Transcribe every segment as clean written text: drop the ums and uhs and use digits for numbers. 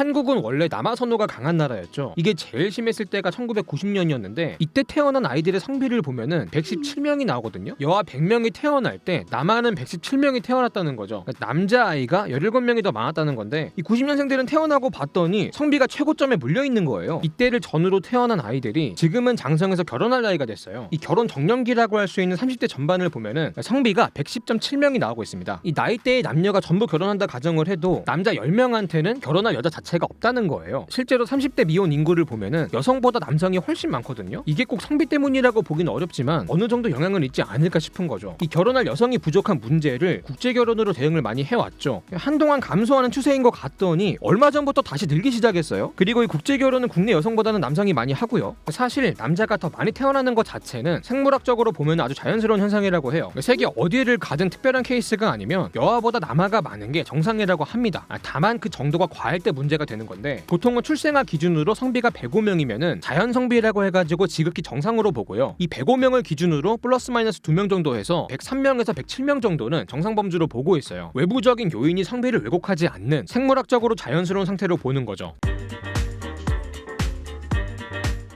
한국은 원래 남아 선호가 강한 나라였죠. 이게 제일 심했을 때가 1990년이었는데 이때 태어난 아이들의 성비를 보면은 117명이 나오거든요. 여아 100명이 태어날 때 남아는 117명이 태어났다는 거죠. 그러니까 남자아이가 17명이 더 많았다는 건데 이 90년생들은 태어나고 봤더니 성비가 최고점에 몰려있는 거예요. 이때를 전후로 태어난 아이들이 지금은 장성해서 결혼할 나이가 됐어요. 이 결혼 정년기라고 할 수 있는 30대 전반을 보면은 성비가 110.7명이 나오고 있습니다. 이 나이대의 남녀가 전부 결혼한다 가정을 해도 남자 10명한테는 결혼할 여자 자체가 없다는 거예요. 실제로 30대 미혼 인구를 보면은 여성보다 남성이 훨씬 많거든요. 이게 꼭 성비 때문이라고 보긴 어렵지만 어느 정도 영향은 있지 않을까 싶은 거죠. 이 결혼할 여성이 부족한 문제를 국제 결혼으로 대응을 많이 해왔죠. 한동안 감소하는 추세인 것 같더니 얼마 전부터 다시 늘기 시작했어요. 그리고 이 국제 결혼은 국내 여성보다는 남성이 많이 하고요. 사실 남자가 더 많이 태어나는 것 자체는 생물학적으로 보면 아주 자연스러운 현상이라고 해요. 세계 어디를 가든 특별한 케이스가 아니면 여아보다 남아가 많은 게 정상이라고 합니다. 다만 그 정도가 과할 때 문제가 되는 건데 보통은 출생아 기준으로 성비가 105명이면은 자연 성비라고 해가지고 지극히 정상으로 보고요. 이 105명을 기준으로 플러스 마이너스 2명 정도 해서 103명에서 107명 정도는 정상 범주로 보고 있어요. 외부적인 요인이 성비를 왜곡하지 않는 생물학적으로 자연스러운 상태로 보는 거죠.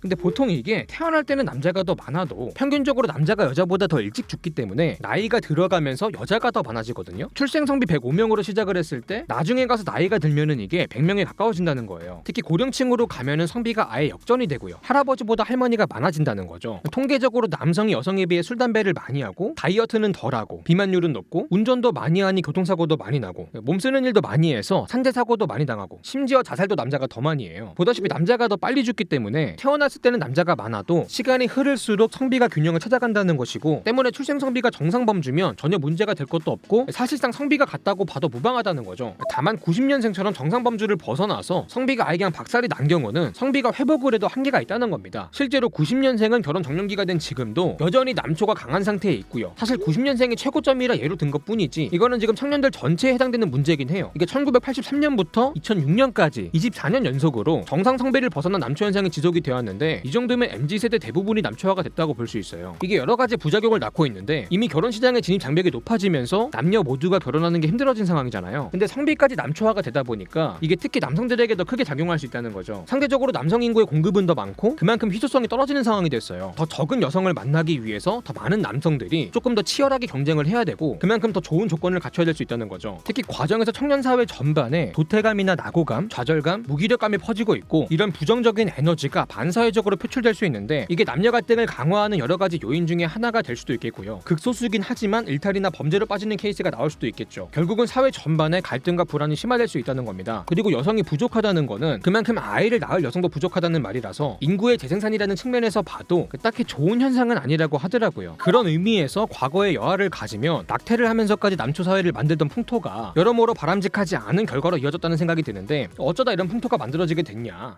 근데 보통 이게 태어날 때는 남자가 더 많아도 평균적으로 남자가 여자보다 더 일찍 죽기 때문에 나이가 들어가면서 여자가 더 많아지거든요. 출생 성비 105명으로 시작을 했을 때 나중에 가서 나이가 들면은 이게 100명에 가까워진다는 거예요. 특히 고령층으로 가면은 성비가 아예 역전이 되고요. 할아버지보다 할머니가 많아진다는 거죠. 통계적으로 남성이 여성에 비해 술 담배를 많이 하고 다이어트는 덜하고 비만율은 높고 운전도 많이 하니 교통사고도 많이 나고 몸 쓰는 일도 많이 해서 산재사고도 많이 당하고 심지어 자살도 남자가 더 많이 해요. 보다시피 남자가 더 빨리 죽기 때문에 태어났을 때는 남자가 많아도 시간이 흐를수록 성비가 균형을 찾아간다는 것이고 때문에 출생 성비가 정상 범주면 전혀 문제가 될 것도 없고 사실상 성비가 같다고 봐도 무방하다는 거죠. 다만 90년생처럼 정상 범주를 벗어나서 성비가 아예 그냥 박살이 난 경우는 성비가 회복을 해도 한계가 있다는 겁니다. 실제로 90년생은 결혼 정년기가 된 지금도 여전히 남초가 강한 상태에 있고요. 사실 90년생이 최고점이라 예로 든 것뿐이지 이거는 지금 청년들 전체에 해당되는 문제긴 해요. 이게 1983년부터 2006년까지 24년 연속으로 정상 성비를 벗어난 남초 현상이 지속이 되었는데 이 정도면 MZ세대 대부분이 남초화가 됐다고 볼 수 있어요. 이게 여러 가지 부작용을 낳고 있는데 이미 결혼 시장의 진입 장벽이 높아지면서 남녀 모두가 결혼하는 게 힘들어진 상황이잖아요. 근데 성비까지 남초화가 되다 보니까 이게 특히 남성들에게 더 크게 작용할 수 있다는 거죠. 상대적으로 남성 인구의 공급은 더 많고 그만큼 희소성이 떨어지는 상황이 됐어요. 더 적은 여성을 만나기 위해서 더 많은 남성들이 조금 더 치열하게 경쟁을 해야 되고 그만큼 더 좋은 조건을 갖춰야 될 수 있다는 거죠. 특히 과정에서 청년 사회 전반에 도태감이나 낙오감, 좌절감, 무기력감이 퍼지고 있고 이런 부정적인 에너지가 반사회적으로 표출될 수 있는데 이게 남녀 갈등을 강화하는 여러 가지 요인 중에 하나가 될 수도 있겠고요. 극소수긴 하지만 일탈이나 범죄로 빠지는 케이스가 나올 수도 있겠죠. 결국은 사회 전반에 갈등과 불안이 심화될 수 있다는 겁니다. 그리고 여성이 부족하다는 거는 그만큼 아이를 낳을 여성도 부족하다는 말이라서 인구의 재생산이라는 측면에서 봐도 딱히 좋은 현상은 아니라고 하더라고요. 그런 의미에서 과거에 여아를 가지면 낙태를 하면서까지 남초 사회를 만들던 풍토가 여러모로 바람직하지 않은 결과로 이어졌다는 생각이 드는데 어쩌다 이런 풍토가 만들어지게 됐냐.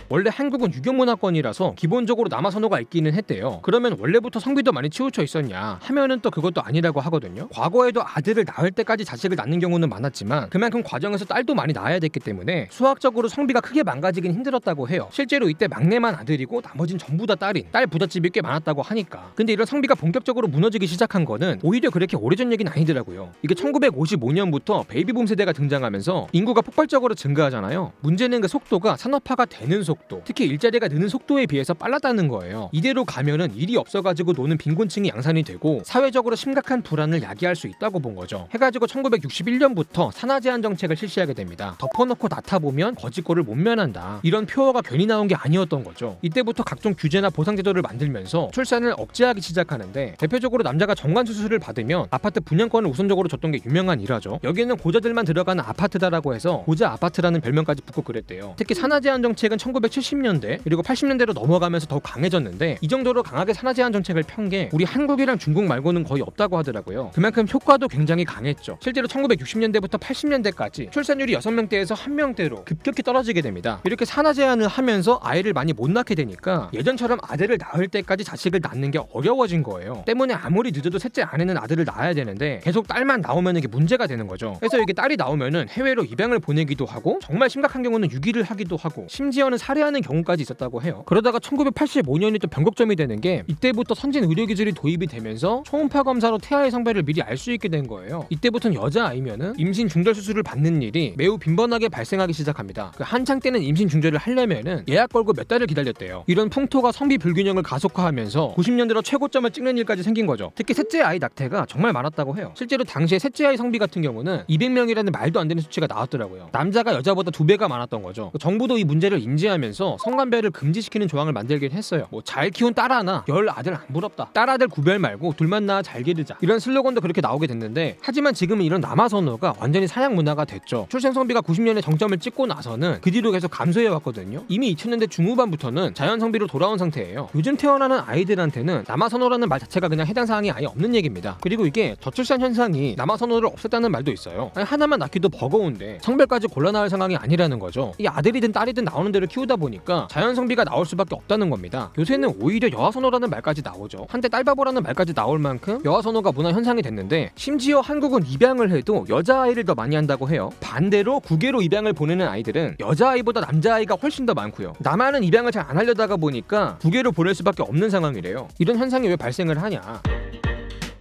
원래 한국은 유교문화권이라서 기본적으로 남아 선호가 있기는 했대요. 그러면 원래부터 성비도 많이 치우쳐 있었냐 하면은 또 그것도 아니라고 하거든요. 과거에도 아들을 낳을 때까지 자식을 낳는 경우는 많았지만 그만큼 과정에서 딸도 많이 낳아야 됐기 때문에 수학적으로 성비가 크게 망가지긴 힘들었다고 해요. 실제로 이때 막내만 아들이고 나머진 전부 다 딸인 딸 부잣집이 꽤 많았다고 하니까. 근데 이런 성비가 본격적으로 무너지기 시작한 거는 오히려 그렇게 오래전 얘기는 아니더라고요. 이게 1955년부터 베이비붐 세대가 등장하면서 인구가 폭발적으로 증가하잖아요. 문제는 그 속도가 산업화가 되는 속도, 특히 일자리가 느는 속도에 비해서 빨랐다는 거예요. 이대로 가면은 일이 없어가지고 노는 빈곤층이 양산이 되고 사회적으로 심각한 불안을 야기할 수 있다고 본 거죠. 해가지고 1961년부터 산하 제한 정책을 실시하게 됩니다. 덮어놓고 낳다보면 거짓골을 못 면한다. 이런 표어가 괜히 나온 게 아니었던 거죠. 이때부터 각종 규제나 보상제도를 만들면서 출산을 억제하기 시작하는데 대표적으로 남자가 정관 수술을 받으면 아파트 분양권을 우선적으로 줬던 게 유명한 일화죠. 여기는 고자들만 들어가는 아파트다라고 해서 고자 아파트라는 별명까지 붙고 그랬대요. 특히 산하 제한 정책은 1970년대 그리고 80년대로 넘어가면서 더욱 강해졌는데 이 정도로 강하게 산하 제한 정책을 편 게 우리 한국이랑 중국 말고는 거의 없다고 하더라고요. 그만큼 효과도 굉장히 강했죠. 실제로 1960년대부터 80년대까지 출산율이 6명대에서 1명대로 급격히 떨어지게 됩니다. 이렇게 산하 제한을 하면서 아이를 많이 못 낳게 되니까 예전처럼 아들을 낳을 때까지 자식을 낳는 게 어려워진 거예요. 때문에 아무리 늦어도 셋째 아내는 아들을 낳아야 되는데 계속 딸만 나오면 이게 문제가 되는 거죠. 그래서 이게 딸이 나오면은 해외로 입양을 보내기도 하고 정말 심각한 경우는 유기를 하기도 하고 심지어는 살해하는 경우까지 있었다고 해요. 그러다가 1985년이 또 변곡점이 되는 게 이때부터 선진 의료기술이 도입이 되면서 초음파 검사로 태아의 성별을 미리 알 수 있게 된 거예요. 이때부터는 여자아이면은 임신 중절 수술을 받는 일이 매우 빈번하게 발생하기 시작합니다. 한창 때는 임신 중절을 하려면은 예약 걸고 몇 달을 기다렸대요. 이런 풍토가 성비 불균형을 가속화하면서 90년대로 최고점을 찍는 일까지 생긴 거죠. 특히 셋째 아이 낙태가 정말 많았다고 해요. 실제로 당시에 셋째 아이 성비 같은 경우는 200명이라는 말도 안 되는 수치가 나왔더라고요. 남자가 여자보다 2배가 많았던 거죠. 정부도 이 문제를 인지하면서 성관배를 금지시키는 조항을 만들긴 했어요. 뭐 잘 키운 딸 하나, 열 아들 안 부럽다. 딸 아들 구별 말고 둘만 낳아 잘 기르자. 이런 슬로건도 그렇게 나오게 됐는데, 하지만 지금은 이런 남아 선호가 완전히 사양 문화가 됐죠. 출생 성비가 90년에 정점을 찍고 나서는 그 뒤로 계속 감소해 왔거든요. 이미 2000년대 중후반부터는 자연 성비로 돌아온 상태예요. 요즘 태어나는 아이들한테는 남아 선호라는 말 자체가 그냥 해당 사항이 아예 없는 얘기입니다. 그리고 이게 저출산 현상이 남아 선호를 없앴다는 말도 있어요. 아니, 하나만 낳기도 버거운데 성별까지 골라 낳을 상황이 아니라는 거죠. 이 아들이든 딸이든 나오는 대로 키우다 보니까 자연 성비가 나올 수밖에 없다는 겁니다. 요새는 오히려 여아 선호라는 말까지 나오죠. 한때 딸바보라는 말까지 나올 만큼 여아 선호가 문화 현상이 됐는데, 심지어 한국은 입양을 해도 여자아이를 더 많이 한다고 해요. 반대로 국외로 입양을 보내는 아이들은 여자아이보다 남자아이가 훨씬 더 많고요. 남한은 입양을 잘 안 하려다가 보니까 국외로 보낼 수밖에 없는 상황이래요. 이런 현상이 왜 발생을 하냐?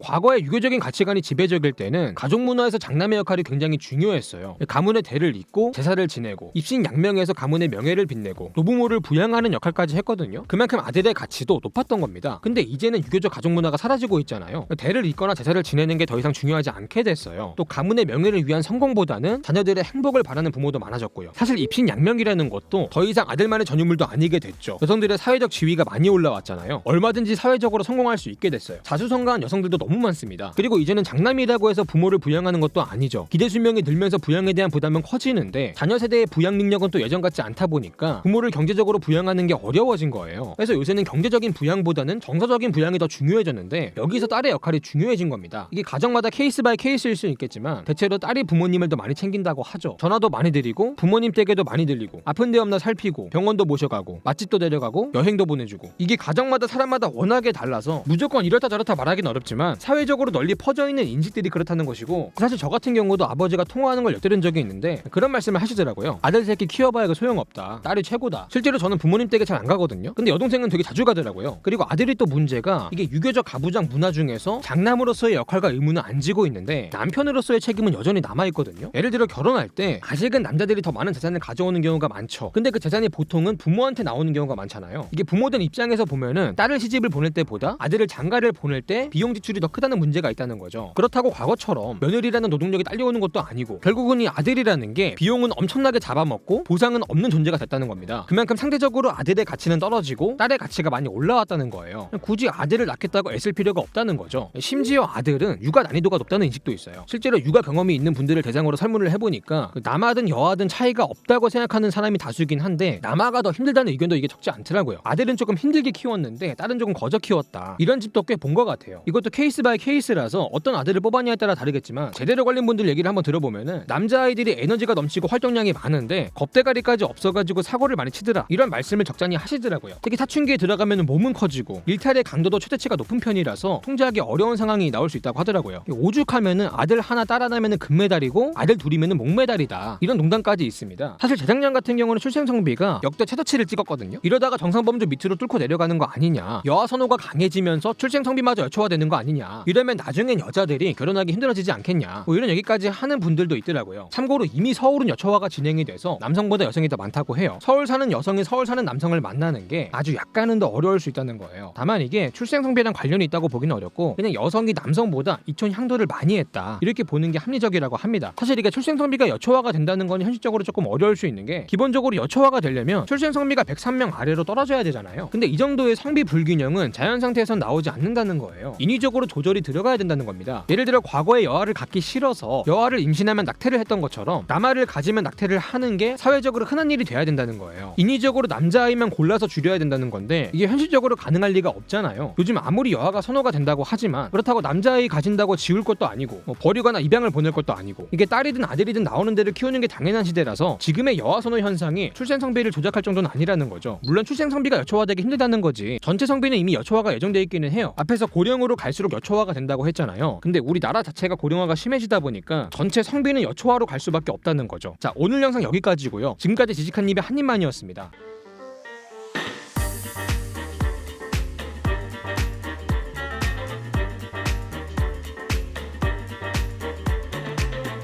과거에 유교적인 가치관이 지배적일 때는 가족 문화에서 장남의 역할이 굉장히 중요했어요. 가문의 대를 잇고 제사를 지내고 입신양명해서 가문의 명예를 빛내고 노부모를 부양하는 역할까지 했거든요. 그만큼 아들의 가치도 높았던 겁니다. 근데 이제는 유교적 가족 문화가 사라지고 있잖아요. 대를 잇거나 제사를 지내는 게 더 이상 중요하지 않게 됐어요. 또 가문의 명예를 위한 성공보다는 자녀들의 행복을 바라는 부모도 많아졌고요. 사실 입신양명이라는 것도 더 이상 아들만의 전유물도 아니게 됐죠. 여성들의 사회적 지위가 많이 올라왔잖아요. 얼마든지 사회적으로 성공할 수 있게 됐어요. 자수성가한 여성들도 너무 많습니다. 그리고 이제는 장남이라고 해서 부모를 부양하는 것도 아니죠. 기대 수명이 늘면서 부양에 대한 부담은 커지는데, 자녀 세대의 부양 능력은 또 예전 같지 않다 보니까 부모를 경제적으로 부양하는 게 어려워진 거예요. 그래서 요새는 경제적인 부양보다는 정서적인 부양이 더 중요해졌는데, 여기서 딸의 역할이 중요해진 겁니다. 이게 가정마다 케이스 바이 케이스일 수 있겠지만 대체로 딸이 부모님을 더 많이 챙긴다고 하죠. 전화도 많이 드리고 부모님 댁에도 많이 들리고 아픈 데 없나 살피고 병원도 모셔가고 맛집도 데려가고 여행도 보내주고, 이게 가정마다 사람마다 워낙에 달라서 무조건 이렇다 저렇다 말하기는 어렵지만 사회적으로 널리 퍼져있는 인식들이 그렇다는 것이고, 사실 저 같은 경우도 아버지가 통화하는 걸 엿들은 적이 있는데 그런 말씀을 하시더라고요. 아들 새끼 키워봐야 그 소용없다. 딸이 최고다. 실제로 저는 부모님 댁에 잘 안 가거든요. 근데 여동생은 되게 자주 가더라고요. 그리고 아들이 또 문제가, 이게 유교적 가부장 문화 중에서 장남으로서의 역할과 의무는 안 지고 있는데 남편으로서의 책임은 여전히 남아있거든요. 예를 들어 결혼할 때 아직은 남자들이 더 많은 재산을 가져오는 경우가 많죠. 근데 그 재산이 보통은 부모한테 나오는 경우가 많잖아요. 이게 부모들 입장에서 보면은 딸을 시집을 보낼 때보다 아들을 장가를 보낼 때 비용 지출이 더 크다는 문제가 있다는 거죠. 그렇다고 과거처럼 며느리라는 노동력이 딸려오는 것도 아니고, 결국은 이 아들이라는 게 비용은 엄청나게 잡아먹고 보상은 없는 존재가 됐다는 겁니다. 그만큼 상대적으로 아들의 가치는 떨어지고 딸의 가치가 많이 올라왔다는 거예요. 굳이 아들을 낳겠다고 애쓸 필요가 없다는 거죠. 심지어 아들은 육아 난이도가 높다는 인식도 있어요. 실제로 육아 경험이 있는 분들을 대상으로 설문을 해보니까 남아든 여아든 차이가 없다고 생각하는 사람이 다수긴 한데, 남아가 더 힘들다는 의견도 이게 적지 않더라고요. 아들은 조금 힘들게 키웠는데 딸은 조금 거저 키웠다. 이런 집도 꽤 본 것 같아요. 이것도 케이스 바이 케이스라서 어떤 아들을 뽑았냐에 따라 다르겠지만, 제대로 걸린 분들 얘기를 한번 들어보면은 남자아이들이 에너지가 넘치고 활동량이 많은데 겁대가리까지 없어가지고 사고를 많이 치더라, 이런 말씀을 적잖이 하시더라고요. 특히 사춘기에 들어가면 몸은 커지고 일탈의 강도도 최대치가 높은 편이라서 통제하기 어려운 상황이 나올 수 있다고 하더라고요. 오죽하면은 아들 하나 딸 하나면은 금메달이고 아들 둘이면은 목메달이다, 이런 농담까지 있습니다. 사실 재작년 같은 경우는 출생 성비가 역대 최저치를 찍었거든요. 이러다가 정상범주 밑으로 뚫고 내려가는 거 아니냐, 여아 선호가 강해지면서 출생 성비마저 여초화되는 거 아니냐, 이러면 나중엔 여자들이 결혼하기 힘들어지지 않겠냐, 뭐 이런 얘기까지 하는 분들도 있더라고요. 참고로 이미 서울은 여초화가 진행이 돼서 남성보다 여성이 더 많다고 해요. 서울 사는 여성이 서울 사는 남성을 만나는 게 아주 약간은 더 어려울 수 있다는 거예요. 다만 이게 출생 성비랑 관련이 있다고 보기는 어렵고, 그냥 여성이 남성보다 이촌 향도를 많이 했다, 이렇게 보는 게 합리적이라고 합니다. 사실 이게 출생 성비가 여초화가 된다는 건 현실적으로 조금 어려울 수 있는 게, 기본적으로 여초화가 되려면 출생 성비가 103명 아래로 떨어져야 되잖아요. 근데 이 정도의 성비 불균형은 자연 상태에선 나오지 않는다는 거예요. 인위적으로 조절이 들어가야 된다는 겁니다. 예를 들어 과거에 여아를 갖기 싫어서 여아를 임신하면 낙태를 했던 것처럼 남아를 가지면 낙태를 하는 게 사회적으로 흔한 일이 돼야 된다는 거예요. 인위적으로 남자아이만 골라서 줄여야 된다는 건데, 이게 현실적으로 가능할 리가 없잖아요. 요즘 아무리 여아가 선호가 된다고 하지만 그렇다고 남자아이 가진다고 지울 것도 아니고 버리거나 입양을 보낼 것도 아니고, 이게 딸이든 아들이든 나오는 대로 키우는 게 당연한 시대라서 지금의 여아 선호 현상이 출생 성비를 조작할 정도는 아니라는 거죠. 물론 출생 성비가 여초화되기 힘들다는 거지, 전체 성비는 이미 여초화가 예정돼 있기는 해요. 앞에서 고령으로 갈수록 여초화가 된다고 했잖아요. 근데 우리나라 자체가 고령화가 심해지다 보니까 전체 성비는 여초화로 갈 수밖에 없다는 거죠. 자, 오늘 영상 여기까지고요. 지금까지 지식한 입의 한 입만이었습니다.